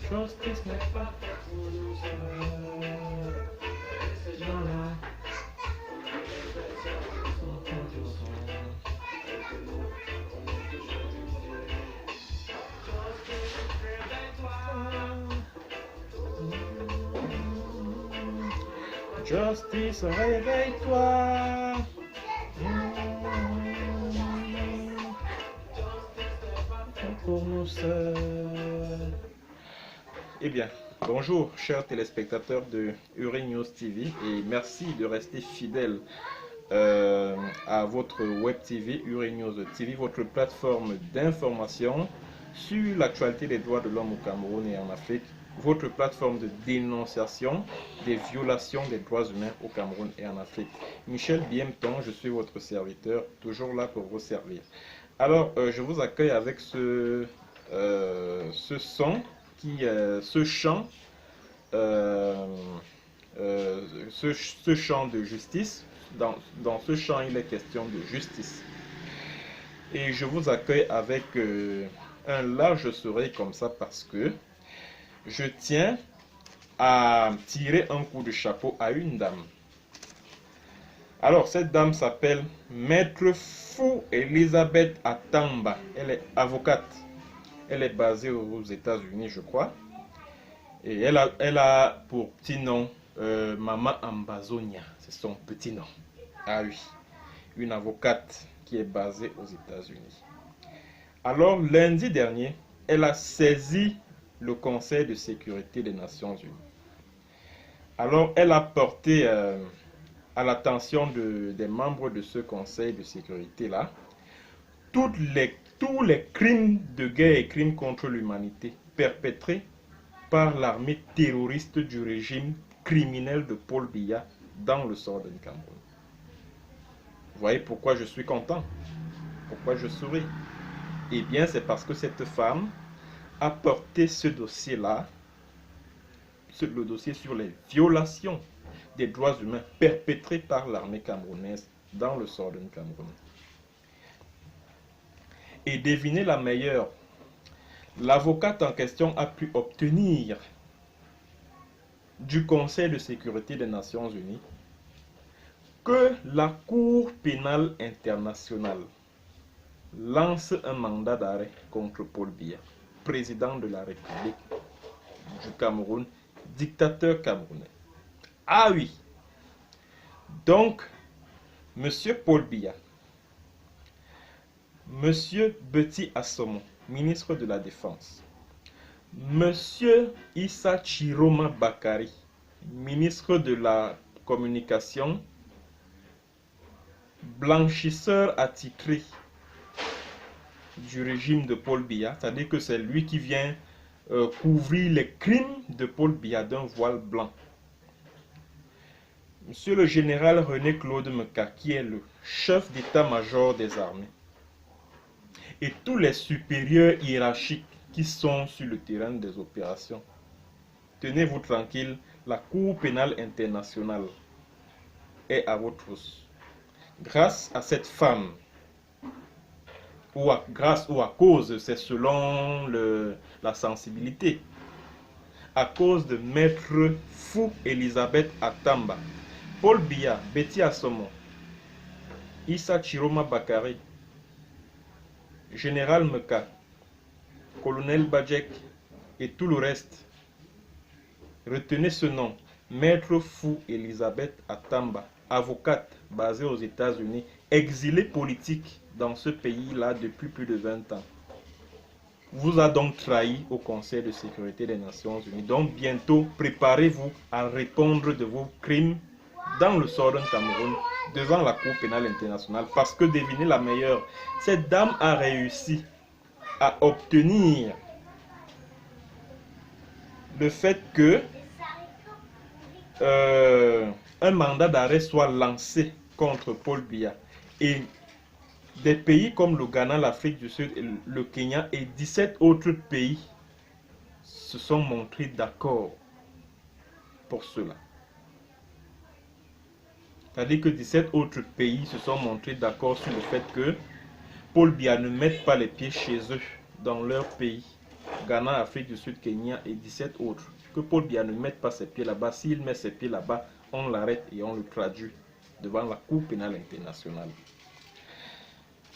Justice n'est pas faite pour nous seuls. Ces gens-là sont contre Justice, réveille-toi. Pour nous seuls. Eh bien, bonjour chers téléspectateurs de Uri News TV et merci de rester fidèles à votre web TV, Uri News TV, votre plateforme d'information sur l'actualité des droits de l'homme au Cameroun et en Afrique, votre plateforme de dénonciation des violations des droits humains au Cameroun et en Afrique. Michel Biemton, je suis votre serviteur, toujours là pour vous servir. Alors, je vous accueille avec ce son, ce chant, ce chant de justice. Dans ce chant, il est question de justice. Et je vous accueille avec un large sourire comme ça parce que je tiens à tirer un coup de chapeau à une dame. Alors, cette dame s'appelle Maître Fou Elisabeth Atamba. Elle est avocate. Elle est basée aux États-Unis, je crois. Et elle a pour petit nom Maman Ambazonia. C'est son petit nom. Ah oui. Une avocate qui est basée aux États-Unis. Alors, lundi dernier, elle a saisi le Conseil de sécurité des Nations Unies. Alors, elle a porté à l'attention des membres de ce Conseil de sécurité-là tous les crimes de guerre et crimes contre l'humanité perpétrés par l'armée terroriste du régime criminel de Paul Biya dans le Southern Cameroun. Vous voyez pourquoi je suis content? Pourquoi je souris? Eh bien, c'est parce que cette femme a porté ce dossier-là, le dossier sur les violations des droits humains perpétrés par l'armée camerounaise dans le Southern Cameroun. Et devinez la meilleure, l'avocate en question a pu obtenir du Conseil de sécurité des Nations Unies que la Cour pénale internationale lance un mandat d'arrêt contre Paul Biya, président de la République du Cameroun, dictateur camerounais. Ah oui! Donc, Monsieur Paul Biya, Monsieur Betty Assomo, ministre de la Défense, Monsieur Issa Chiroma Bakari, ministre de la Communication, blanchisseur attitré du régime de Paul Biya, c'est-à-dire que c'est lui qui vient couvrir les crimes de Paul Biya d'un voile blanc. Monsieur le général René Claude Meka, qui est le chef d'état-major des armées, et tous les supérieurs hiérarchiques qui sont sur le terrain des opérations. Tenez-vous tranquille, la Cour pénale internationale est à votre hausse. Grâce à cette femme, grâce ou à cause, c'est selon la sensibilité, à cause de Maître Fou Elisabeth Atamba, Paul Biya, Betty Assomo, Issa Chiroma Bakari, Général Meka, Colonel Bajek et tout le reste. Retenez ce nom, Maître Fou Elisabeth Atamba, avocate basée aux États-Unis, exilée politique dans ce pays-là depuis plus de 20 ans. Vous a donc trahi au Conseil de sécurité des Nations Unies. Donc bientôt, préparez-vous à répondre de vos crimes dans le Southern Cameroun devant la Cour pénale internationale. Parce que devinez la meilleure, cette dame a réussi à obtenir le fait que un mandat d'arrêt soit lancé contre Paul Biya. Et des pays comme le Ghana, l'Afrique du Sud, le Kenya et 17 autres pays se sont montrés d'accord pour cela. C'est-à-dire que 17 autres pays se sont montrés d'accord sur le fait que Paul Biya ne mette pas les pieds chez eux, dans leur pays. Ghana, Afrique du Sud, Kenya et 17 autres. Que Paul Biya ne mette pas ses pieds là-bas. S'il met ses pieds là-bas, on l'arrête et on le traduit devant la Cour pénale internationale.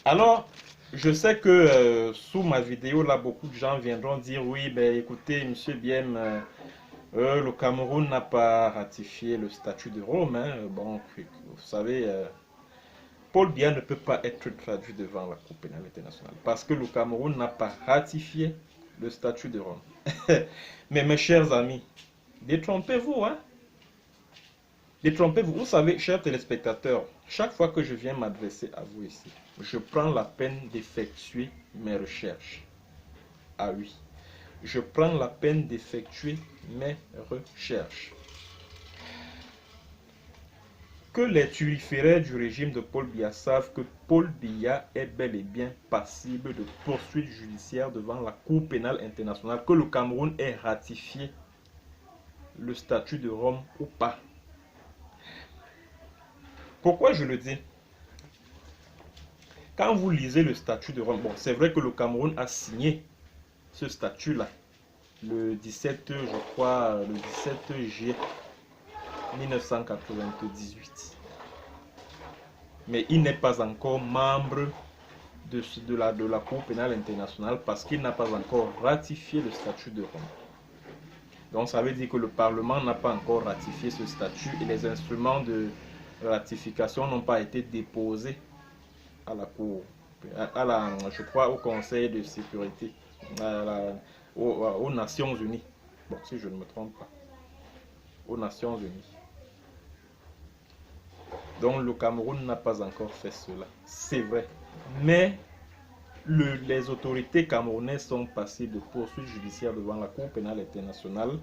Alors, je sais que sous ma vidéo, là, beaucoup de gens viendront dire, oui, ben écoutez, monsieur Biem, le Cameroun n'a pas ratifié le statut de Rome. Hein. Bon, vous savez, Paul Biya ne peut pas être traduit devant la Cour pénale internationale parce que le Cameroun n'a pas ratifié le statut de Rome. Mais mes chers amis, détrompez-vous, hein? Détrompez-vous. Vous savez, chers téléspectateurs, chaque fois que je viens m'adresser à vous ici, je prends la peine d'effectuer mes recherches. Ah oui, je prends la peine d'effectuer mes recherches. Que les turiféraires du régime de Paul Biya savent que Paul Biya est bel et bien passible de poursuites judiciaires devant la Cour pénale internationale, que le Cameroun ait ratifié le statut de Rome ou pas. Pourquoi je le dis? Quand vous lisez le statut de Rome, bon, c'est vrai que le Cameroun a signé ce statut-là le 17, je crois, le 17 juillet 1998. Mais il n'est pas encore membre de la Cour pénale internationale parce qu'il n'a pas encore ratifié le statut de Rome. Donc ça veut dire que le Parlement n'a pas encore ratifié ce statut et les instruments de ratification n'ont pas été déposés à la Cour, je crois au Conseil de sécurité, aux Nations Unies. Bon, si je ne me trompe pas, aux Nations Unies. Donc le Cameroun n'a pas encore fait cela, c'est vrai. Mais les autorités camerounaises sont passées de poursuites judiciaires devant la Cour pénale internationale.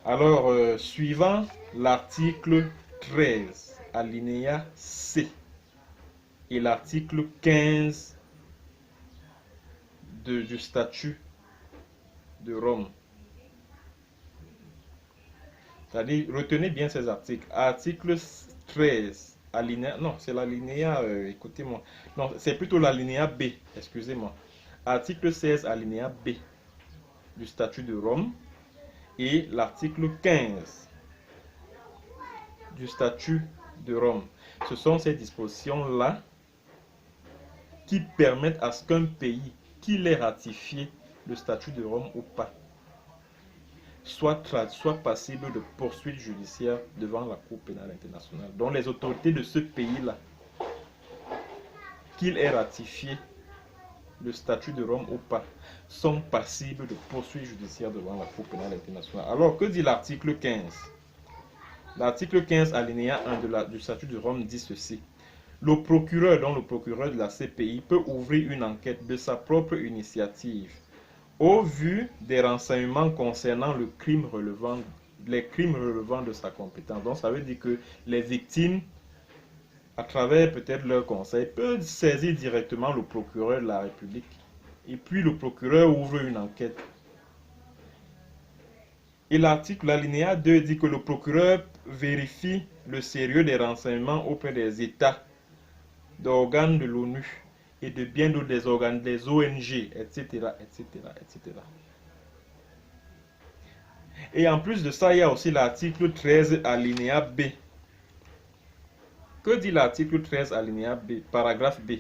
Alors, suivant l'article 13, alinéa C, et l'article 15 du statut de Rome. C'est-à-dire, retenez bien ces articles. Article 13, alinéa, non, c'est l'alinéa, écoutez-moi, non, c'est plutôt l'alinéa B, excusez-moi. Article 16, alinéa B du statut de Rome et l'article 15 du statut de Rome. Ce sont ces dispositions-là qui permettent à ce qu'un pays qui l'ait ratifié le statut de Rome ou pas soit passible de poursuites judiciaires devant la Cour pénale internationale. Donc les autorités de ce pays-là, qu'il ait ratifié le statut de Rome ou pas, sont passibles de poursuites judiciaires devant la Cour pénale internationale. Alors, que dit l'article 15? L'article 15, alinéa 1 du statut de Rome dit ceci. Le procureur, dont le procureur de la CPI, peut ouvrir une enquête de sa propre initiative au vu des renseignements concernant les crimes relevant de sa compétence. Donc ça veut dire que les victimes, à travers peut-être leur conseil, peuvent saisir directement le procureur de la République. Et puis le procureur ouvre une enquête. Et l'article, l'alinéa 2 dit que le procureur vérifie le sérieux des renseignements auprès des États, d'organes de l'ONU et de bien d'autres des organes, des ONG, etc., etc., etc. Et en plus de ça, il y a aussi l'article 13, alinéa B. Que dit l'article 13, alinéa B, paragraphe B?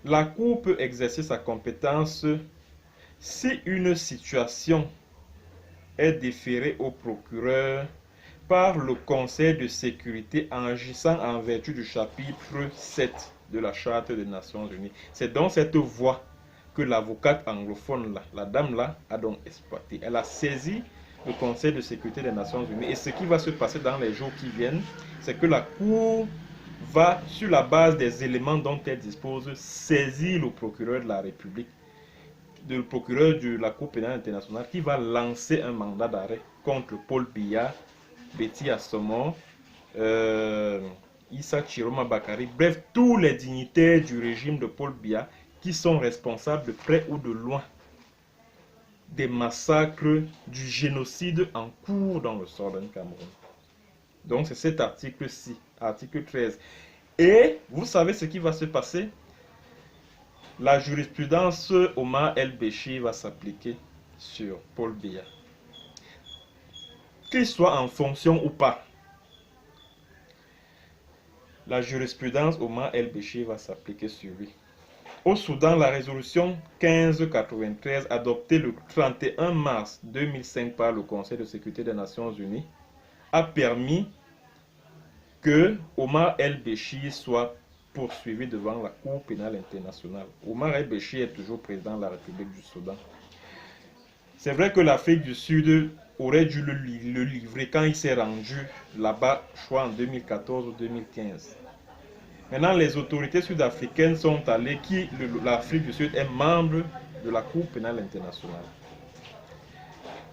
La Cour peut exercer sa compétence si une situation est déférée au procureur par le Conseil de sécurité en agissant en vertu du chapitre 7 de la Charte des Nations Unies. C'est dans cette voie que l'avocate anglophone, la dame là, a donc exploité. Elle a saisi le Conseil de sécurité des Nations Unies. Et ce qui va se passer dans les jours qui viennent, c'est que la Cour va, sur la base des éléments dont elle dispose, saisir le procureur de la République, le procureur de la Cour pénale internationale, qui va lancer un mandat d'arrêt contre Paul Biya, Betty Assomo, Issa Chiroma Bakary, bref, tous les dignitaires du régime de Paul Biya qui sont responsables de près ou de loin des massacres, du génocide en cours dans le Southern Cameroun. Donc c'est cet article-ci, article 13. Et vous savez ce qui va se passer? La jurisprudence Omar El-Béchir va s'appliquer sur Paul Biya. Qu'il soit en fonction ou pas, la jurisprudence Omar El-Béchir va s'appliquer sur lui. Au Soudan, la résolution 1593, adoptée le 31 mars 2005 par le Conseil de sécurité des Nations Unies, a permis que Omar El-Béchir soit poursuivi devant la Cour pénale internationale. Omar El-Béchir est toujours président de la République du Soudan. C'est vrai que l'Afrique du Sud aurait dû le livrer quand il s'est rendu là-bas, je crois en 2014 ou 2015. Maintenant, les autorités sud-africaines sont allées, l'Afrique du Sud est membre de la Cour pénale internationale.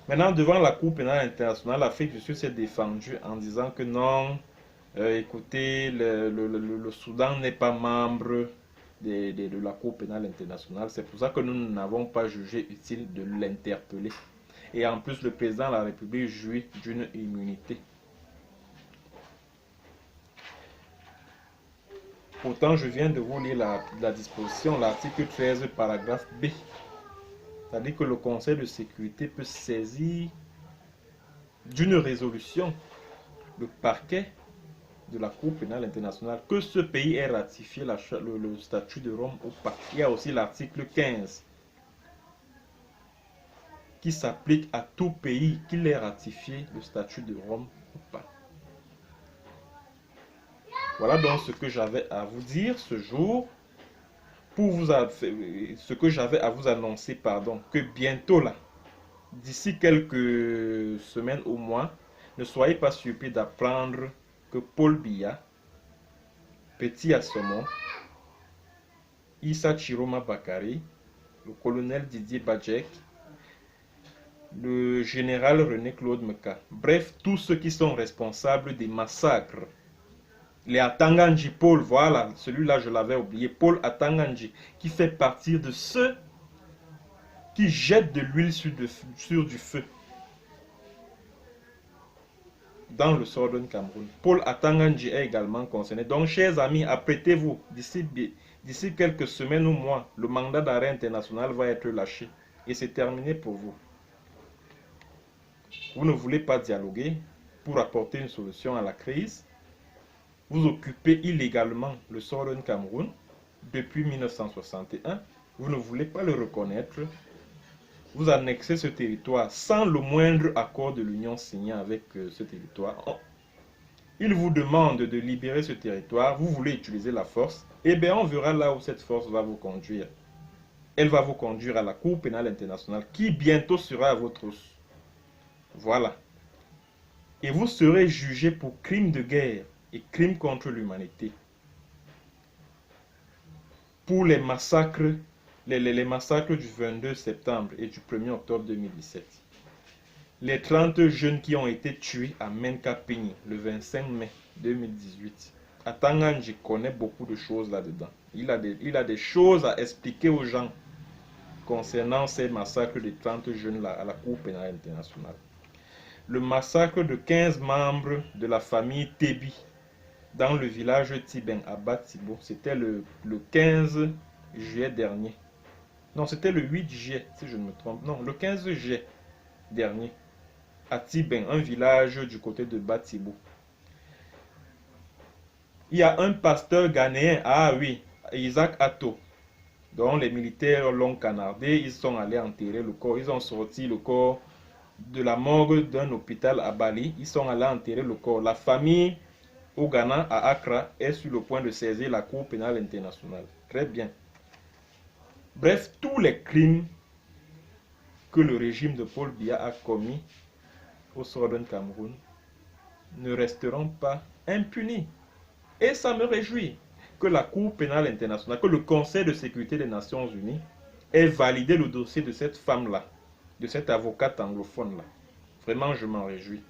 Maintenant, devant la Cour pénale internationale, l'Afrique du Sud s'est défendue en disant que non, écoutez, le Soudan n'est pas membre de la Cour pénale internationale. C'est pour ça que nous n'avons pas jugé utile de l'interpeller. Et en plus, le président de la République jouit d'une immunité. Pourtant, je viens de vous lire la disposition, l'article 13, paragraphe B. C'est-à-dire que le Conseil de sécurité peut saisir d'une résolution le parquet de la Cour pénale internationale, que ce pays ait ratifié le statut de Rome ou pas. Il y a aussi l'article 15 qui s'applique à tout pays qu'il ait ratifié le statut de Rome ou pas. Voilà donc ce que j'avais à vous dire ce jour, ce que j'avais à vous annoncer, pardon, que bientôt là, d'ici quelques semaines ou mois, ne soyez pas surpris d'apprendre que Paul Biya, Petit Assomo, Issa Chiroma Bakari, le colonel Didier Badjek, le général René-Claude Meka, bref, tous ceux qui sont responsables des massacres, les Atanganji, Paul, voilà, celui-là je l'avais oublié, Paul Atanganji, qui fait partie de ceux qui jettent de l'huile sur du feu dans le Southern Cameroun. Paul Atanganji est également concerné. Donc, chers amis, apprêtez-vous. D'ici quelques semaines ou mois, le mandat d'arrêt international va être lâché. Et c'est terminé pour vous. Vous ne voulez pas dialoguer pour apporter une solution à la crise. Vous occupez illégalement le Southern Cameroun depuis 1961. Vous ne voulez pas le reconnaître. Vous annexez ce territoire sans le moindre accord de l'Union signé avec ce territoire. Il vous demande de libérer ce territoire. Vous voulez utiliser la force. Eh bien, on verra là où cette force va vous conduire. Elle va vous conduire à la Cour pénale internationale qui bientôt sera à votre os. Voilà. Et vous serez jugé pour crimes de guerre et crimes contre l'humanité. Pour les massacres, les massacres du 22 septembre et du 1er octobre 2017. Les 30 jeunes qui ont été tués à Menkapini le 25 mai 2018. Atanganji connaît beaucoup de choses là-dedans. Il a des choses à expliquer aux gens concernant ces massacres de 30 jeunes là à la Cour pénale internationale. Le massacre de 15 membres de la famille Tebi dans le village Tiben à Batibo, c'était le 15 juillet dernier. Non, c'était le 8 juillet, si je ne me trompe. Non, le 15 juillet dernier, à Tiben, un village du côté de Batibo. Il y a un pasteur ghanéen, ah oui, Isaac Atto, dont les militaires l'ont canardé. Ils sont allés enterrer le corps. Ils ont sorti le corps de la morgue d'un hôpital à Bali. Ils sont allés enterrer le corps. La famille au Ghana, à Accra, est sur le point de saisir la Cour pénale internationale. Très bien. Bref, tous les crimes que le régime de Paul Biya a commis au Southern Cameroun ne resteront pas impunis. Et ça me réjouit que la Cour pénale internationale, que le Conseil de sécurité des Nations Unies ait validé le dossier de cette femme-là, de cette avocate anglophone-là. Vraiment, je m'en réjouis.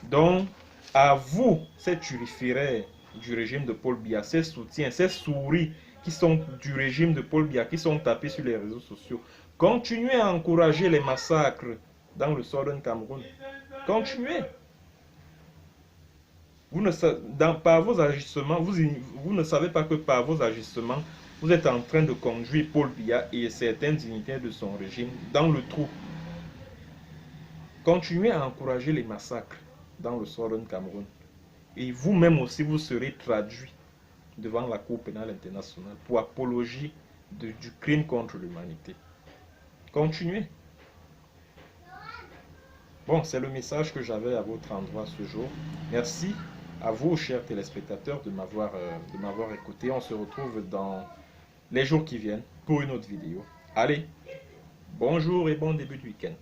Donc, à vous, ces turiféraires du régime de Paul Biya, ces soutiens, ces souris qui sont du régime de Paul Biya, qui sont tapés sur les réseaux sociaux, continuez à encourager les massacres dans le Southern Cameroun. Continuez. Par vos agissements, vous ne savez pas que par vos agissements, vous êtes en train de conduire Paul Biya et certains dignitaires de son régime dans le trou. Continuez à encourager les massacres dans le Southern Cameroun. Et vous-même aussi, vous serez traduit devant la Cour pénale internationale pour apologie du crime contre l'humanité. Continuez. Bon, c'est le message que j'avais à votre endroit ce jour. Merci à vous, chers téléspectateurs, de m'avoir écouté. On se retrouve dans les jours qui viennent pour une autre vidéo. Allez, bonjour et bon début de week-end.